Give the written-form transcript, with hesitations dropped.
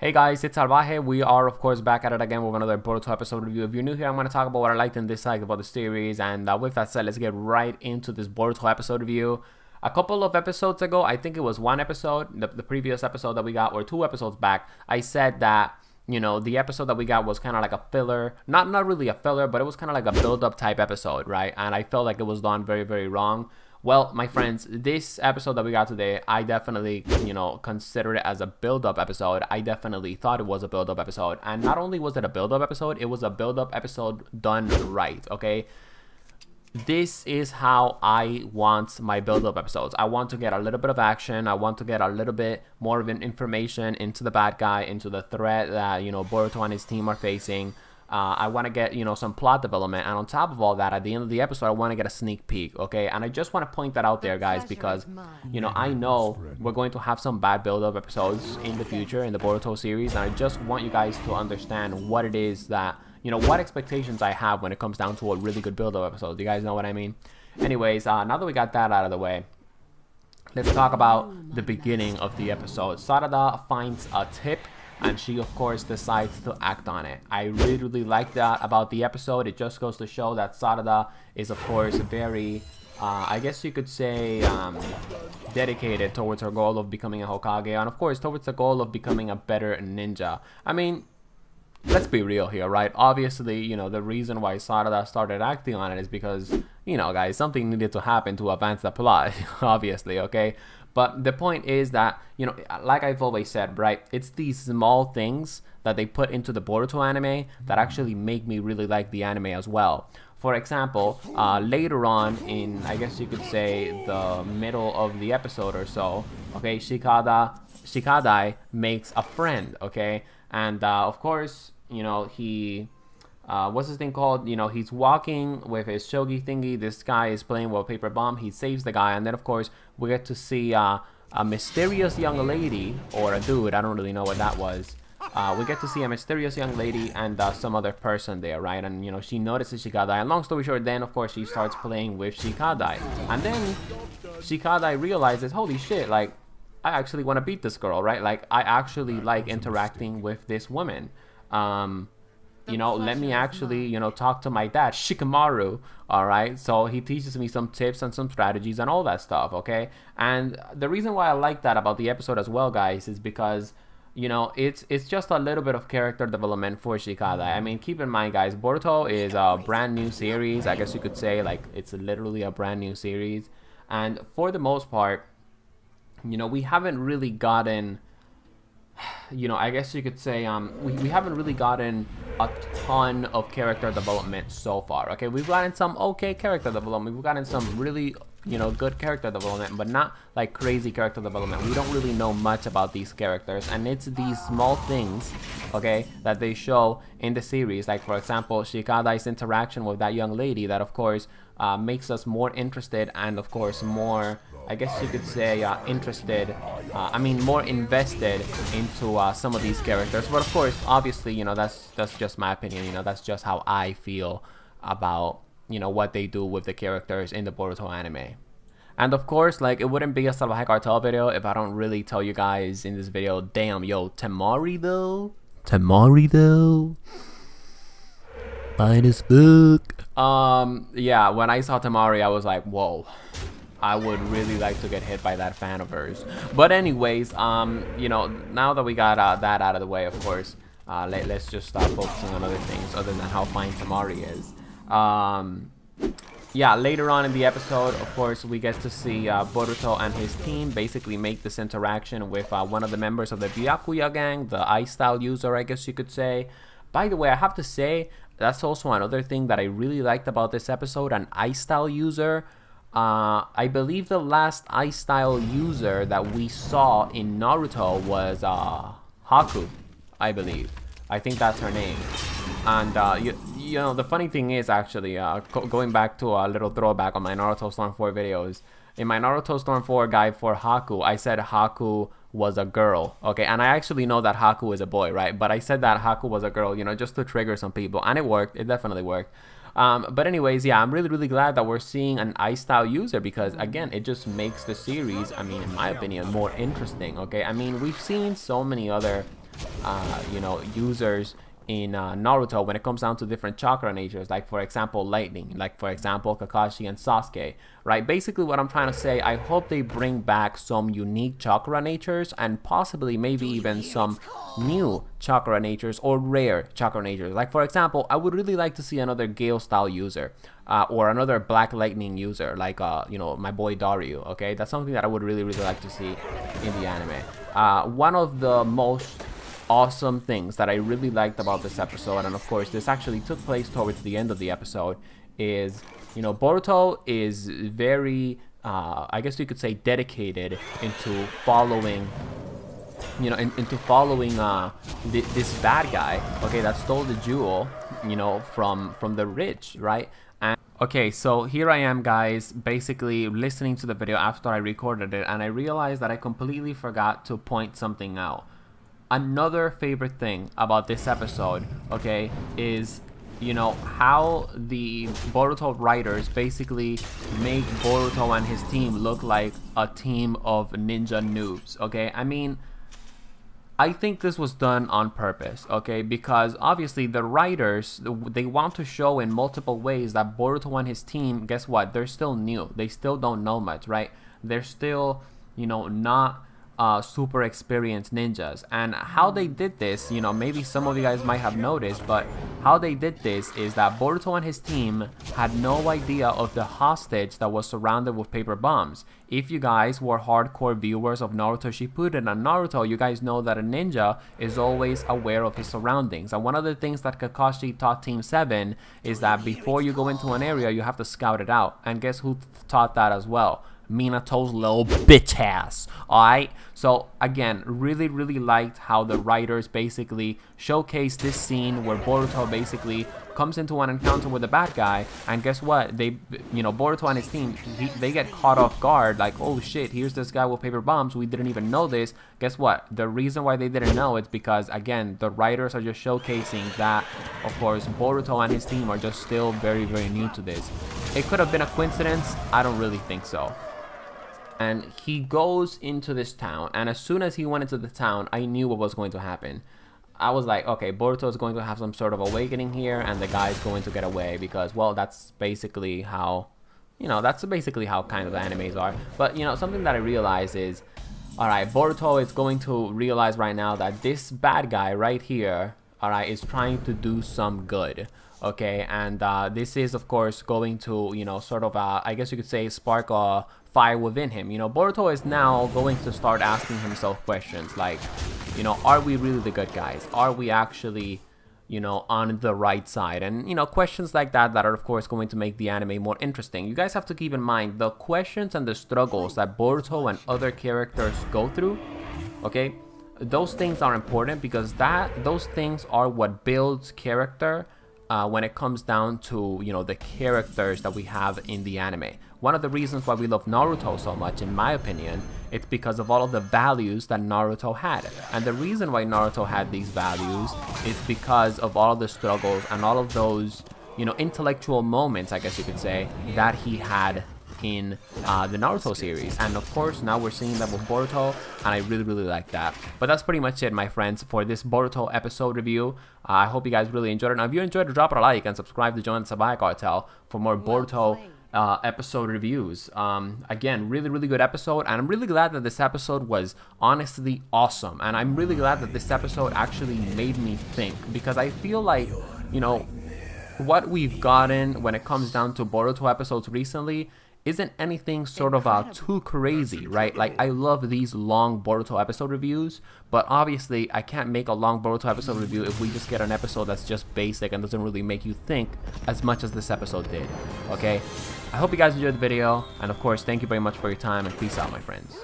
Hey guys, it's Salvajee. We are of course back at it again with another Boruto episode review. If you're new here, I'm going to talk about what I liked and disliked about the series, and with that said, let's get right into this Boruto episode review. A couple of episodes ago, I think it was one episode, the previous episode that we got, or 2 episodes back, I said that, you know, the episode that we got was kind of like a filler, not really a filler, but it was kind of like a build-up type episode, right? And I felt like it was done very, very wrong. Well, my friends, this episode that we got today, I definitely, consider it as a build-up episode. I definitely thought it was a build-up episode. And not only was it a build-up episode, it was a build-up episode done right, okay? This is how I want my build-up episodes. I want to get a little bit of action. I want to get a little bit more of information into the bad guy, into the threat that, Boruto and his team are facing. I want to get, some plot development, and on top of all that, at the end of the episode, I want to get a sneak peek, okay? And I just want to point that out there, guys, because, I know we're going to have some bad build-up episodes in the future in the Boruto series, and I just want you guys to understand what it is that, what expectations I have when it comes down to a really good build-up episode. Do you guys know what I mean? Anyways, now that we got that out of the way, let's talk about the beginning of the episode. Sarada finds a tip, and she of course decides to act on it. I really like that about the episode. It just goes to show that Sarada is of course very I guess you could say dedicated towards her goal of becoming a Hokage, and of course towards the goal of becoming a better ninja. I mean, let's be real here, right? Obviously, the reason why Sarada started acting on it is because, guys, something needed to happen to advance the plot, obviously, okay? But the point is that, like I've always said, right, it's these small things that they put into the Boruto anime that actually make me really like the anime as well. For example, later on in, I guess you could say, the middle of the episode or so, okay, Shikadai makes a friend, okay? And, of course, he... what's this thing called? He's walking with his shogi thingy. This guy is playing with a paper bomb. He saves the guy, and then of course we get to see a mysterious young lady, or a dude, I don't really know what that was. We get to see a mysterious young lady and some other person there, right? And she notices Shikadai, and long story short, then of course she starts playing with Shikadai, and then Shikadai realizes, holy shit, like, I actually want to beat this girl, right? Like, I actually like interacting with this woman. Let me actually, talk to my dad, Shikamaru, all right? So he teaches me some tips and some strategies and all that stuff, okay? And the reason why I like that about the episode as well, guys, is because, it's just a little bit of character development for Shikadai. I mean, keep in mind, guys, Boruto is a brand new series. I guess you could say, like, it's literally a brand new series. And for the most part, we haven't really gotten... I guess you could say we haven't really gotten a ton of character development so far, okay? We've gotten some okay character development. We've gotten some really, good character development, but not like crazy character development. We don't really know much about these characters, and it's these small things, okay, that they show in the series. Like, for example, Shikadai's interaction with that young lady that, of course, makes us more interested and, of course, more... I guess you could say more invested into some of these characters. But of course, obviously, that's just my opinion. That's just how I feel about, what they do with the characters in the Boruto anime. And of course, like, it wouldn't be a Salvajee Cartel video if I don't really tell you guys in this video, damn, yo, Temari though, fine as fuck. Yeah, when I saw Temari, I was like, whoa. I would really like to get hit by that fan of hers. But anyways, now that we got that out of the way, of course, let's just start focusing on other things other than how fine Temari is. Yeah, later on in the episode, of course, we get to see Boruto and his team basically make this interaction with one of the members of the Byakuya gang, the iStyle user, I guess you could say. By the way, I have to say, that's also another thing that I really liked about this episode, an iStyle user. I believe the last iStyle user that we saw in Naruto was Haku, I believe. I think that's her name. And the funny thing is, actually, going back to a little throwback on my Naruto Storm 4 videos, in my Naruto Storm 4 guide for Haku, I said Haku was a girl, okay? And I actually know that Haku is a boy, right? But I said that Haku was a girl, just to trigger some people, and it worked. It definitely worked. But anyways, yeah, I'm really glad that we're seeing an iStyle user, because again, it just makes the series, I mean, in my opinion, more interesting, okay? I mean, we've seen so many other you know, users in Naruto when it comes down to different chakra natures, like for example lightning, like for example Kakashi and Sasuke, right? Basically what I'm trying to say, I hope they bring back some unique chakra natures and possibly maybe even some new chakra natures or rare chakra natures. Like for example, I would really like to see another Gale style user or another Black Lightning user, like you know, my boy Dario. Okay, that's something that I would really like to see in the anime. One of the most awesome things that I really liked about this episode, and of course this actually took place towards the end of the episode, is, you know, Boruto is very I guess you could say dedicated into following, you know, into following this bad guy, okay, that stole the jewel, you know, from the rich, right? And okay, so here I am, guys, basically listening to the video after I recorded it, and I realized that I completely forgot to point something out. Another favorite thing about this episode, okay, is, you know, how the Boruto writers basically make Boruto and his team look like a team of ninja noobs, okay? I mean, I think this was done on purpose, okay? Because obviously the writers, they want to show in multiple ways that Boruto and his team, guess what? They're still new. They still don't know much, right? They're still, you know, not super experienced ninjas. And how they did this, you know, maybe some of you guys might have noticed, but how they did this is that Boruto and his team had no idea of the hostage that was surrounded with paper bombs. If you guys were hardcore viewers of Naruto Shippuden and Naruto, you guys know that a ninja is always aware of his surroundings. And one of the things that Kakashi taught Team 7 is that before you go into an area, you have to scout it out. And guess who taught that as well? Minato's little bitch ass. Alright, so again, really liked how the writers basically showcased this scene where Boruto basically comes into an encounter with a bad guy, and guess what? They, you know, Boruto and his team, they get caught off guard, like, oh shit, here's this guy with paper bombs, we didn't even know this. Guess what? The reason why they didn't know it's because, again, the writers are just showcasing that, of course, Boruto and his team are just still very new to this. It could have been a coincidence. I don't really think so. And he goes into this town, and as soon as he went into the town, I knew what was going to happen. I was like, okay, Boruto is going to have some sort of awakening here, and the guy's going to get away, because, well, that's basically how, you know, that's basically how kind of the animes are. But, you know, something that I realized is, alright, Boruto is going to realize right now that this bad guy right here, alright, is trying to do some good. Okay, and this is, of course, going to, you know, sort of, I guess you could say, spark a fire within him. You know, Boruto is now going to start asking himself questions like, you know, are we really the good guys? Are we actually, you know, on the right side? And, you know, questions like that are, of course, going to make the anime more interesting. You guys have to keep in mind the questions and the struggles that Boruto and other characters go through, okay? Those things are important because those things are what builds character when it comes down to, you know, the characters that we have in the anime. One of the reasons why we love Naruto so much, in my opinion, it's because of all of the values that Naruto had. And the reason why Naruto had these values is because of all of the struggles and all of those, you know, intellectual moments, I guess you could say, that he had in the Naruto series. And of course, now we're seeing that with Boruto, and I really like that. But that's pretty much it, my friends, for this Boruto episode review. I hope you guys really enjoyed it. Now, if you enjoyed it, drop it a like and subscribe to join the Salvajee cartel for more Boruto episode reviews. Again, really good episode, and I'm really glad that this episode was honestly awesome. And I'm really glad that this episode actually made me think, because I feel like, you know, what we've gotten when it comes down to Boruto episodes recently isn't anything sort of too crazy, right? Like, I love these long Boruto episode reviews, but obviously I can't make a long Boruto episode review if we just get an episode that's just basic and doesn't really make you think as much as this episode did, okay? I hope you guys enjoyed the video, and of course, thank you very much for your time, and peace out, my friends.